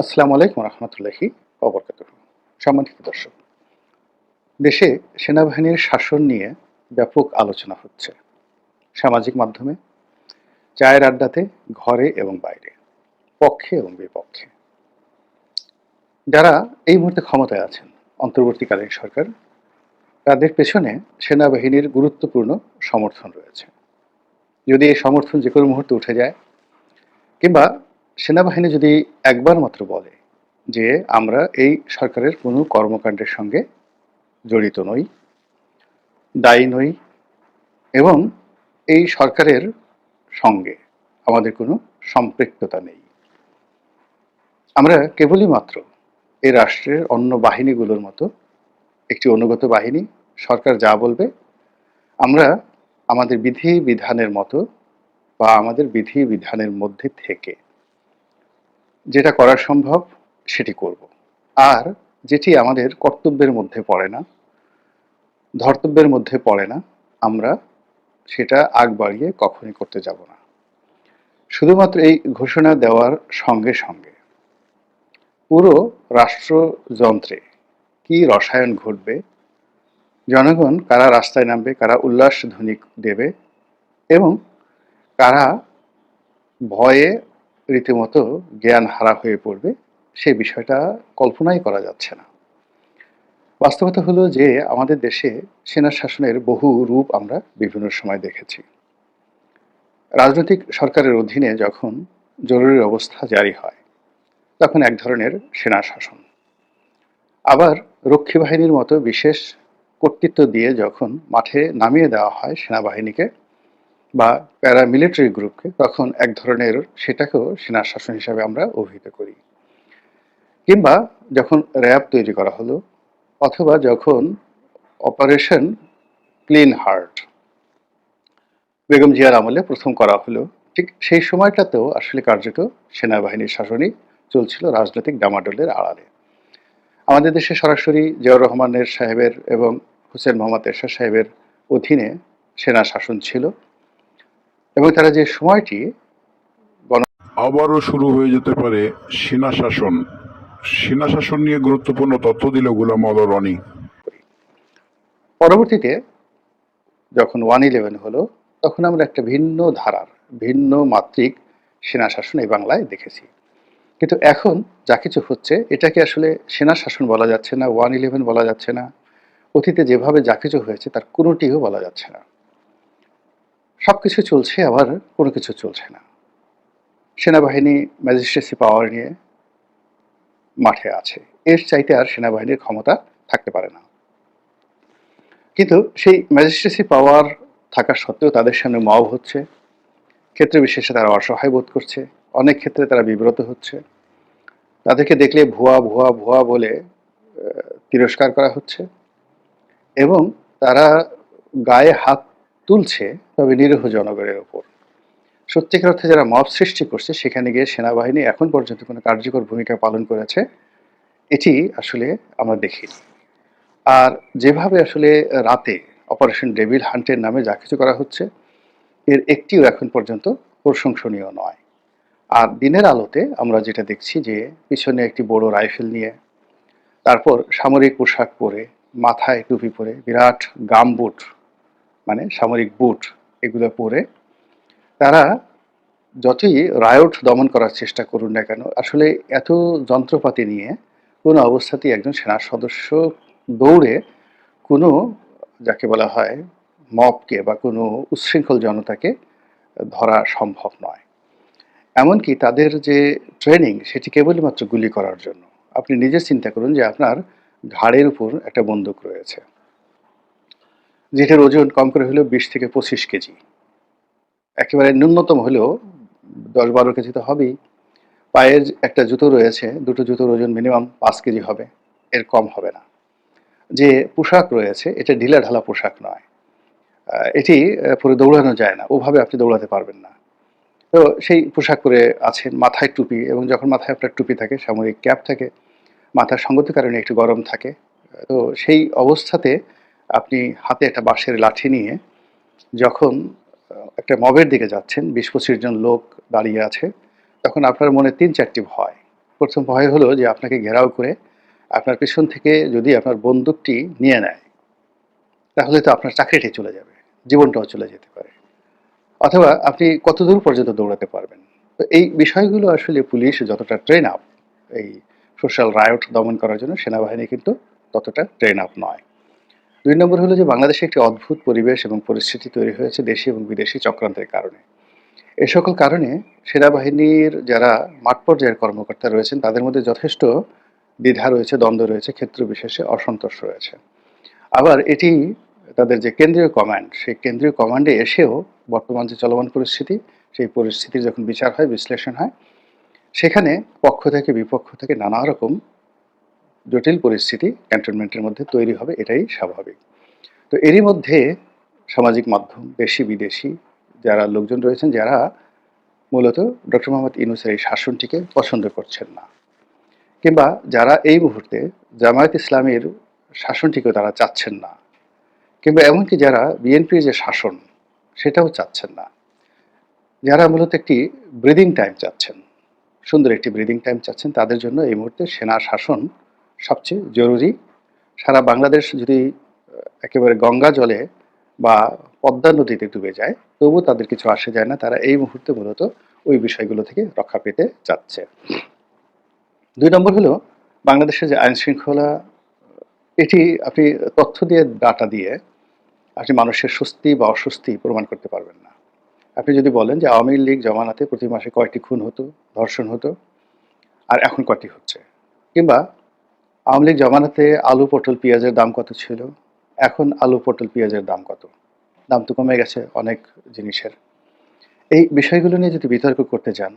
আসসালামু আলাইকুম রহমতুল্লাহি ওবরকাতুহু। সম্মানিত দর্শক, দেশে সেনাবাহিনীর শাসন নিয়ে ব্যাপক আলোচনা হচ্ছে সামাজিক মাধ্যমে, চায়ের আড্ডাতে, ঘরে এবং বাইরে, পক্ষে এবং বিপক্ষে। যারা এই মুহূর্তে ক্ষমতায় আছেন, অন্তর্বর্তীকালীন সরকার, তাদের পেছনে সেনাবাহিনীর গুরুত্বপূর্ণ সমর্থন রয়েছে। যদি এই সমর্থন যে কোনো মুহূর্তে উঠে যায়, কিংবা সেনাবাহিনী যদি একবার মাত্র বলে যে আমরা এই সরকারের কোনো কর্মকাণ্ডের সঙ্গে জড়িত নই, দায়ী নই, এবং এই সরকারের সঙ্গে আমাদের কোনো সম্পৃক্ততা নেই, আমরা কেবলই মাত্র এই রাষ্ট্রের অন্য বাহিনীগুলোর মতো একটি অনুগত বাহিনী, সরকার যা বলবে আমরা আমাদের বিধি বিধানের মতো বা আমাদের বিধি বিধানের মধ্যে থেকে যেটা করা সম্ভব সেটি করব। আর যেটি আমাদের কর্তব্যের মধ্যে পড়ে না, ধর্তব্যের মধ্যে পড়ে না, আমরা সেটা আগ বাড়িয়ে কখনই করতে যাব না। শুধুমাত্র এই ঘোষণা দেওয়ার সঙ্গে সঙ্গে পুরো রাষ্ট্রযন্ত্রে কি রসায়ন ঘটবে, জনগণ কারা রাস্তায় নামবে, কারা উল্লাস ধ্বনি দেবে, এবং কারা ভয়ে রীতিমতো জ্ঞান হারা হয়ে পড়বে, সেই বিষয়টা কল্পনাই করা যাচ্ছে না। বাস্তবতা হলো যে আমাদের দেশে সেনা শাসনের বহু রূপ আমরা বিভিন্ন সময় দেখেছি। রাজনৈতিক সরকারের অধীনে যখন জরুরি অবস্থা জারি হয়, তখন এক ধরনের সেনা শাসন। আবার রক্ষী বাহিনীর মতো বিশেষ কর্তৃত্ব দিয়ে যখন মাঠে নামিয়ে দেওয়া হয় সেনাবাহিনীকে বা প্যারামিলিটারি গ্রুপকে, তখন এক ধরনের সেটাকেও সেনা শাসন হিসাবে আমরা অভিহিত করি। কিংবা যখন র্যাব তৈরি করা হলো, অথবা যখন অপারেশন ক্লিন হার্ট বেগম জিয়ার আমলে প্রথম করা হলো, ঠিক সেই সময়টাতেও আসলে কার্যত সেনাবাহিনীর শাসনই চলছিল রাজনৈতিক ডামাডোলের আড়ালে। আমাদের দেশে সরাসরি জিয়াউর রহমানের সাহেবের এবং হুসেন মোহাম্মদ এরশাদ সাহেবের অধীনে সেনা শাসন ছিল, এবং তারা যে সময়টি আবারও শুরু হয়ে যেতে পারে সেনা শাসন। সেনা শাসন নিয়ে গুরুত্বপূর্ণ তথ্য দিল গোলাম মাওলা রনি। পরবর্তীতে যখন 1/11 হলো, তখন আমরা একটা ভিন্ন ধারার, ভিন্ন মাত্রিক সেনা শাসন এই বাংলায় দেখেছি। কিন্তু এখন যা কিছু হচ্ছে, এটাকে আসলে সেনা শাসন বলা যাচ্ছে না, 1/11 বলা যাচ্ছে না, অতীতে যেভাবে যা কিছু হয়েছে তার কোনোটিও বলা যাচ্ছে না। সবকিছু চলছে, আবার কোনো কিছু চলছে না। সেনাবাহিনী ম্যাজিস্ট্রেসি পাওয়ার নিয়ে মাঠে আছে, এর চাইতে আর সেনাবাহিনীর ক্ষমতা থাকতে পারে না। কিন্তু সেই ম্যাজিস্ট্রেসি পাওয়ার থাকা সত্ত্বেও তাদের সামনে মব হচ্ছে, ক্ষেত্রে বিশেষে তারা অসহায় বোধ করছে, অনেক ক্ষেত্রে তারা বিব্রত হচ্ছে, তাদেরকে দেখলে ভুয়া ভুয়া ভুয়া বলে তিরস্কার করা হচ্ছে, এবং তারা গায়ে হাত তুলছে, তবে নিরীহ জনগণের ওপর। সত্যিকার অর্থে যারা মব সৃষ্টি করছে, সেখানে গিয়ে সেনাবাহিনী এখন পর্যন্ত কোনো কার্যকর ভূমিকা পালন করেছে এটি আসলে আমরা দেখিনি। আর যেভাবে আসলে রাতে অপারেশন ডেভিল হান্টের নামে যা কিছু করা হচ্ছে, এর একটিও এখন পর্যন্ত প্রশংসনীয় নয়। আর দিনের আলোতে আমরা যেটা দেখছি যে পিছনে একটি বড় রাইফেল নিয়ে, তারপর সামরিক পোশাক পরে, মাথায় টুপি পরে, বিরাট গাম বুট মানে সামরিক বুট এগুলো পরে তারা যতই রায়ট দমন করার চেষ্টা করুন না কেন, আসলে এত যন্ত্রপাতি নিয়ে কোনো অবস্থাতেই একজন সেনা সদস্য দৌড়ে কোনো, যাকে বলা হয় মবকে বা কোনো উচ্ছৃঙ্খল জনতাকে ধরা সম্ভব নয়। এমনকি তাদের যে ট্রেনিং, সেটি কেবলই মাত্র গুলি করার জন্য। আপনি নিজে চিন্তা করুন যে আপনার ঘাড়ের উপর একটা বন্দুক রয়েছে, যেটার ওজন কম করে হলেও 20 থেকে 25 কেজি, একেবারে ন্যূনতম হলেও 10-12 কেজি তো হবেই। পায়ের একটা জুতো রয়েছে, দুটো জুতোর ওজন মিনিমাম 5 কেজি হবে, এর কম হবে না। যে পোশাক রয়েছে, এটা ঢিলাঢালা পোশাক নয়, এটি পরে দৌড়ানো যায় না, ওভাবে আপনি দৌড়াতে পারবেন না। তো সেই পোশাক পরে আছেন, মাথায় টুপি, এবং যখন মাথায় আপনার টুপি থাকে, সামরিক ক্যাপ থাকে, মাথার সঙ্গতির কারণে একটু গরম থাকে। তো সেই অবস্থাতে আপনি হাতে একটা বাঁশের লাঠি নিয়ে যখন একটা মবের দিকে যাচ্ছেন, 20-25 জন লোক দাঁড়িয়ে আছে, তখন আপনার মনে 3-4টি ভয়। প্রথম ভয় হলো যে আপনাকে ঘেরাও করে আপনার পেছন থেকে যদি আপনার বন্দুকটি নিয়ে নেয়, তাহলে তো আপনার চাকরিটাই চলে যাবে, জীবনটাও চলে যেতে পারে। অথবা আপনি কতদূর পর্যন্ত দৌড়াতে পারবেন। তো এই বিষয়গুলো আসলে পুলিশ যতটা ট্রেন আপ এই সোশ্যাল রায়ট দমন করার জন্য, সেনাবাহিনী কিন্তু ততটা ট্রেন আপ নয়। ২ নম্বর হলো যে বাংলাদেশে একটি অদ্ভুত পরিবেশ এবং পরিস্থিতি তৈরি হয়েছে দেশি এবং বিদেশি চক্রান্তের কারণে। এ সকল কারণে সেনাবাহিনীর যারা মাঠ পর্যায়ের কর্মকর্তা রয়েছেন তাদের মধ্যে যথেষ্ট দ্বিধা রয়েছে, দ্বন্দ্ব রয়েছে, ক্ষেত্র বিশেষে অসন্তোষ রয়েছে। আবার এটি তাদের যে কেন্দ্রীয় কমান্ড, সেই কেন্দ্রীয় কমান্ডে এসেও বর্তমান যে চলমান পরিস্থিতি, সেই পরিস্থিতির যখন বিচার হয়, বিশ্লেষণ হয়, সেখানে পক্ষ থেকে বিপক্ষ থেকে নানা রকম জটিল পরিস্থিতি ক্যান্টনমেন্টের মধ্যে তৈরি হবে, এটাই স্বাভাবিক। তো এরই মধ্যে সামাজিক মাধ্যম, দেশি বিদেশি যারা লোকজন রয়েছেন, যারা মূলত ডক্টর মোহাম্মদ ইউনূসের এই শাসনটিকে পছন্দ করছেন না, কিংবা যারা এই মুহূর্তে জামায়াত ইসলামীর শাসনটিকেও তারা চাচ্ছেন না, কিংবা এমনকি যারা বিএনপির যে শাসন সেটাও চাচ্ছেন না, যারা মূলত একটি ব্রিদিং টাইম চাচ্ছেন, সুন্দর একটি ব্রিদিং টাইম চাচ্ছেন, তাদের জন্য এই মুহূর্তে সেনা শাসন সবচেয়ে জরুরি। সারা বাংলাদেশ যদি একেবারে গঙ্গা জলে বা পদ্মা নদীতে ডুবে যায়, তবু তাদের কিছু আসে যায় না। তারা এই মুহূর্তে মূলত ওই বিষয়গুলো থেকে রক্ষা পেতে চাচ্ছে। ২ নম্বর হলো বাংলাদেশের যে আইন শৃঙ্খলা, এটি আপনি তথ্য দিয়ে, ডাটা দিয়ে আপনি মানুষের স্বস্তি বা অস্বস্তি প্রমাণ করতে পারবেন না। আপনি যদি বলেন যে আওয়ামী লীগ জমানাতে প্রতি মাসে কয়টি খুন হতো, ধর্ষণ হতো, আর এখন কয়টি হচ্ছে, কিংবা আওয়ামী লীগ জমানাতে আলু পটল পেঁয়াজের দাম কত ছিল, এখন আলু পটল পেঁয়াজের দাম কত, দাম তো কমে গেছে অনেক জিনিসের। এই বিষয়গুলো নিয়ে যদি বিতর্ক করতে যান,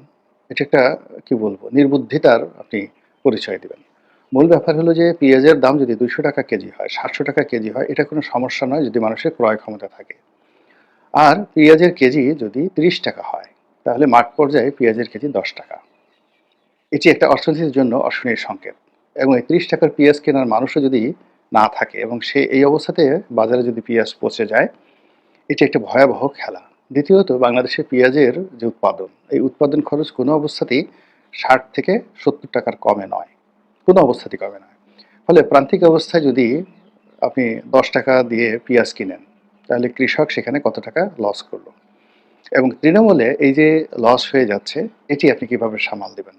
এটা একটা কি বলবো, নির্বুদ্ধিতার আপনি পরিচয় দিবেন। মূল ব্যাপার হলো যে পেঁয়াজের দাম যদি ২০০ টাকা কেজি হয়, ৭০০ টাকা কেজি হয়, এটা কোনো সমস্যা নয় যদি মানুষের ক্রয় ক্ষমতা থাকে। আর পেঁয়াজের কেজি যদি ৩০ টাকা হয়, তাহলে মাঠ পর্যায়ে পেঁয়াজের কেজি ১০ টাকা। এটি একটা অর্থনীতির জন্য অশনির সংকেত। এবং এই ৩০ টাকার পেঁয়াজ কেনার মানুষও যদি না থাকে এবং সে এই অবস্থাতে বাজারে যদি পেঁয়াজ পচে যায়, এটি একটা ভয়াবহ খেলা। দ্বিতীয়ত, বাংলাদেশের পেঁয়াজের যে উৎপাদন, এই উৎপাদন খরচ কোনো অবস্থাতেই ৬০ থেকে ৭০ টাকার কমে নয়, কোনো অবস্থাতেই কমে নয়। ফলে প্রান্তিক অবস্থায় যদি আপনি ১০ টাকা দিয়ে পেঁয়াজ কিনেন, তাহলে কৃষক সেখানে কত টাকা লস করলো, এবং তৃণমূলে এই যে লস হয়ে যাচ্ছে, এটি আপনি কিভাবে সামাল দেবেন?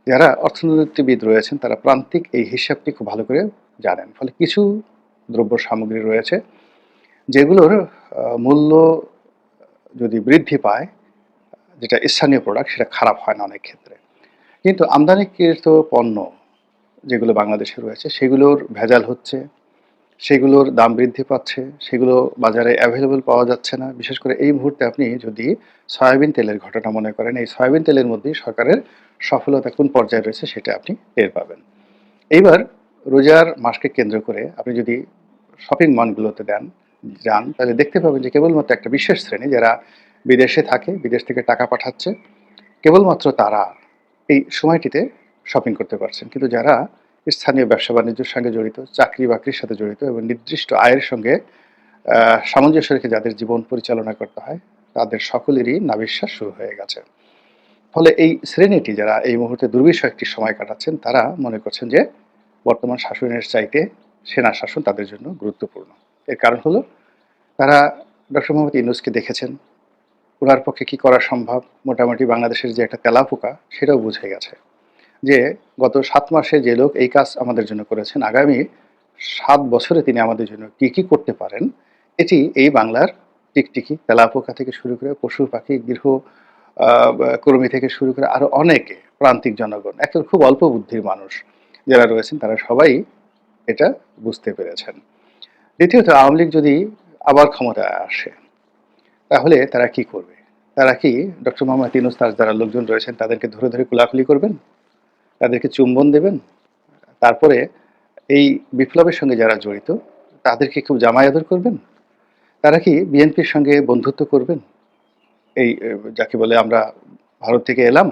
যারা অর্থনীতিবিদ রয়েছেন তারা প্রান্তিক এই হিসাবটি খুব ভালো করে জানেন। ফলে কিছু দ্রব্য সামগ্রী রয়েছে যেগুলোর মূল্য যদি বৃদ্ধি পায়, যেটা স্থানীয় প্রোডাক্ট, সেটা খারাপ হয় না অনেক ক্ষেত্রে। কিন্তু আমদানিকৃত পণ্য যেগুলো বাংলাদেশে রয়েছে, সেগুলোর ভেজাল হচ্ছে, সেগুলোর দাম বৃদ্ধি পাচ্ছে, সেগুলো বাজারে অ্যাভেলেবল পাওয়া যাচ্ছে না। বিশেষ করে এই মুহূর্তে আপনি যদি সয়াবিন তেলের ঘটনা মনে করেন, এই সয়াবিন তেলের মধ্যেই সরকারের সফলতা কোন পর্যায়ে রয়েছে সেটা আপনি টের পাবেন। এইবার রোজার মাসকে কেন্দ্র করে আপনি যদি শপিং মলগুলোতে যান, তাহলে দেখতে পাবেন যে কেবলমাত্র একটা বিশেষ শ্রেণী যারা বিদেশে থাকে, বিদেশ থেকে টাকা পাঠাচ্ছে, কেবলমাত্র তারা এই সময়টিতে শপিং করতে পারছেন। কিন্তু যারা স্থানীয় ব্যবসা বাণিজ্যের সঙ্গে জড়িত, চাকরি বাকরির সাথে জড়িত এবং নির্দিষ্ট আয়ের সঙ্গে সামঞ্জস্য রেখে যাদের জীবন পরিচালনা করতে হয়, তাদের সকলেরই নাভিশ্বাস শুরু হয়ে গেছে। ফলে এই শ্রেণীটি যারা এই মুহূর্তে দুর্বিষহ একটি সময় কাটাচ্ছেন, তারা মনে করছেন যে বর্তমান শাসনের চাইতে সেনা শাসন তাদের জন্য গুরুত্বপূর্ণ। এর কারণ হলো তারা ডক্টর মোহাম্মদ ইউনূসকে দেখেছেন, ওনার পক্ষে কি করা সম্ভব, মোটামুটি বাংলাদেশের যে একটা তেলাপোকা, সেটাও বুঝে গেছে যে গত ৭ মাসে যে লোক এই কাজ আমাদের জন্য করেছেন, আগামী ৭ বছরে তিনি আমাদের জন্য কি কি করতে পারেন, এটি এই বাংলার টিকটিকি, তেলাপোকা থেকে শুরু করে পশু পাখি, গৃহ কর্মী থেকে শুরু করে আরো অনেকে, প্রান্তিক জনগণ, এখন খুব অল্প বুদ্ধির মানুষ যারা রয়েছেন, তারা সবাই এটা বুঝতে পেরেছেন। দ্বিতীয়ত, আওয়ামী লীগ যদি আবার ক্ষমতায় আসে, তাহলে তারা কি করবে? তারা কি ডক্টর মোহাম্মদ ইউনূস, তার যারা লোকজন রয়েছেন তাদেরকে ধরে ধরে কোলাকুলি করবেন, তাদেরকে চুম্বন দেবেন, তারপরে এই বিপ্লবের সঙ্গে যারা জড়িত তাদেরকে খুব জামাই আদর করবেন? তারা কি বিএনপির সঙ্গে বন্ধুত্ব করবেন? এই যাকে বলে আমরা ভারত থেকে এলাম,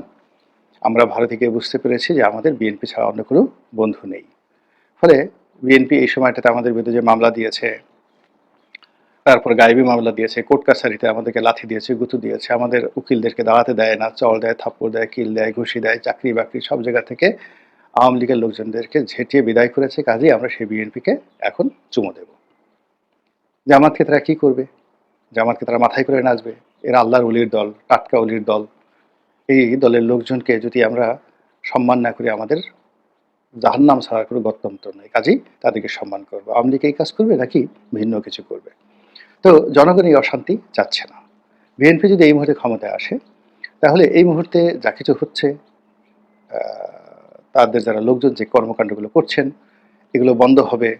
আমরা ভারতে গিয়ে বুঝতে পেরেছি যে আমাদের বিএনপি ছাড়া অন্য কোনো বন্ধু নেই। ফলে বিএনপি এই সময়টাতে আমাদের বিরুদ্ধে যে মামলা দিয়েছে, তারপর গায়েবী মামলা দিয়েছে, কোর্ট কাছারিতে আমাদেরকে লাথি দিয়েছে, গুঁতো দিয়েছে, আমাদের উকিলদেরকে দাঁড়াতে দেয় না, চড় দেয়, থাপ্পড় দেয়, কিল দেয়, ঘুষি দেয়, চাকরি বাকরি সব জায়গা থেকে আওয়ামী লীগের লোকজনদেরকে ঝেঁটিয়ে বিদায় করেছে। কাজেই আমরা সেই বিএনপিকে এখন চুমো দেব। জামাতকে তারা কি করবে? জামাতকে তারা মাথায় করে নাচবে। এরা আল্লাহর ওলির দল, টাটকা ওলির দল। এই দলের লোকজনকে যদি আমরা সম্মান না করি, আমাদের জাহান্নাম ছাড়ার কোনো গত্যন্তর নেই। কাজেই তাদেরকে সম্মান করবো। আওয়ামী লীগ এই কাজ করবে নাকি ভিন্ন কিছু করবে? তো জনগণ এই অশান্তি চাচ্ছে না। বিএনপি যদি এই মুহূর্তে ক্ষমতায় আসে, তাহলে এই মুহূর্তে যা কিছু হচ্ছে, তাদের যারা লোকজন যে কর্মকাণ্ডগুলো করছেন, এগুলো বন্ধ হবে।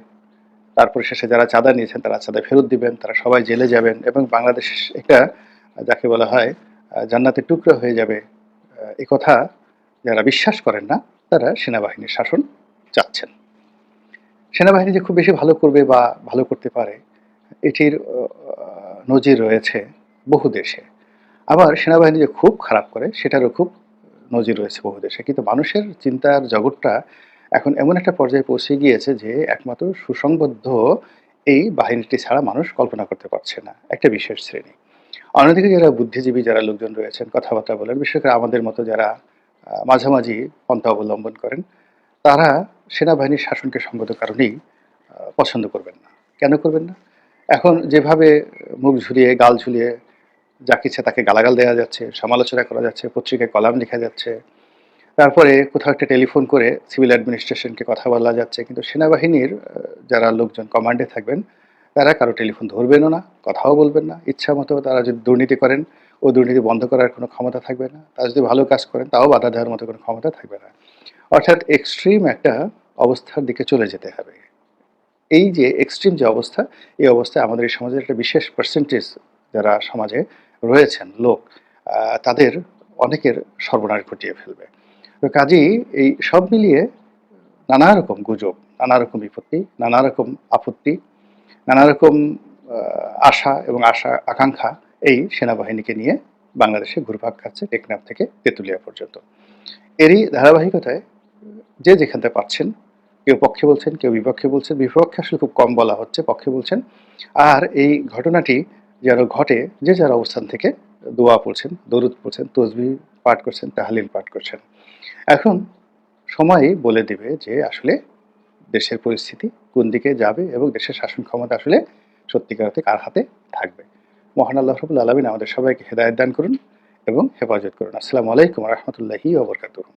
তারপর শেষে যারা চাঁদা নিয়েছেন তারা চাঁদা ফেরত দিবেন, তারা সবাই জেলে যাবেন এবং বাংলাদেশ একটা যাকে বলা হয় জান্নাতের টুকরো হয়ে যাবে। এ কথা যারা বিশ্বাস করেন না, তারা সেনাবাহিনীর শাসন চাচ্ছেন। সেনাবাহিনী যে খুব বেশি ভালো করবে বা ভালো করতে পারে, এটির নজির রয়েছে বহু দেশে। আবার সেনাবাহিনী যে খুব খারাপ করে, সেটারও খুব নজির রয়েছে বহু দেশে। কিন্তু মানুষের চিন্তার জগৎটা এখন এমন একটা পর্যায়ে পৌঁছে গিয়েছে যে একমাত্র সুসংবদ্ধ এই বাহিনীটি ছাড়া মানুষ কল্পনা করতে পারছে না, একটা বিশেষ শ্রেণী। অন্যদিকে যারা বুদ্ধিজীবী যারা লোকজন রয়েছেন, কথাবার্তা বলেন, বিশেষ করে আমাদের মতো যারা মাঝামাঝি পন্থা অবলম্বন করেন, তারা সেনাবাহিনীর শাসনকে সঙ্গত কারণেই পছন্দ করবেন না। কেন করবেন না? এখন যেভাবে মুখ ঝুলিয়ে, গাল ঝুলিয়ে যাকে ইচ্ছে তাকে গালাগাল দেওয়া যাচ্ছে, সমালোচনা করা যাচ্ছে, পত্রিকায় কলাম লেখা যাচ্ছে, তারপরে কোথাও একটা টেলিফোন করে সিভিল অ্যাডমিনিস্ট্রেশনকে কথা বলা যাচ্ছে, কিন্তু সেনাবাহিনীর যারা লোকজন কমান্ডে থাকবেন, তারা কারো টেলিফোন ধরবেনও না, কথাও বলবেন না। ইচ্ছা মতো তারা যদি দুর্নীতি করেন, ও দুর্নীতি বন্ধ করার কোনো ক্ষমতা থাকবে না। তারা যদি ভালো কাজ করেন, তাও বাধা দেওয়ার মতো কোনো ক্ষমতা থাকবে না। অর্থাৎ এক্সট্রিম একটা অবস্থার দিকে চলে যেতে হবে। এই যে এক্সট্রিম যে অবস্থা, এই অবস্থায় আমাদের এই সমাজের একটা বিশেষ পার্সেন্টেজ যারা সমাজে রয়েছেন লোক, তাদের অনেকের সর্বনাশ ঘটিয়ে ফেলবে। তো কাজেই এই সব মিলিয়ে নানা রকম গুজব, নানা রকম বিপত্তি, নানা রকম আপত্তি, নানা রকম আশা এবং আকাঙ্ক্ষা এই সেনাবাহিনীকে নিয়ে বাংলাদেশে ঘুরপাক খাচ্ছে, টেকনাফ থেকে তেঁতুলিয়া পর্যন্ত। এরই ধারাবাহিকতায় যে যেখান থেকে পাচ্ছেন, কেউ পক্ষে বলছেন, কেউ বিপক্ষে বলছেন। বিপক্ষে আসলে খুব কম বলা হচ্ছে, পক্ষে বলছেন। আর এই ঘটনাটি যেন ঘটে, যে যার অবস্থান থেকে দোয়া পড়ছেন, দরুদ পড়ছেন, তসবিহ পাঠ করছেন, তাহলিল পাঠ করছেন। এখন সময়ই বলে দেবে যে আসলে দেশের পরিস্থিতি কোন দিকে যাবে এবং দেশের শাসন ক্ষমতা আসলে সত্যিকার অর্থে কার হাতে থাকবে। মহান আল্লাহ রাব্বুল আলামিন আমাদের সবাইকে হেদায়েত দান করুন এবং হেফাজত করুন। আসসালামু আলাইকুম ওয়া রাহমাতুল্লাহি ওয়া বারাকাতুহু।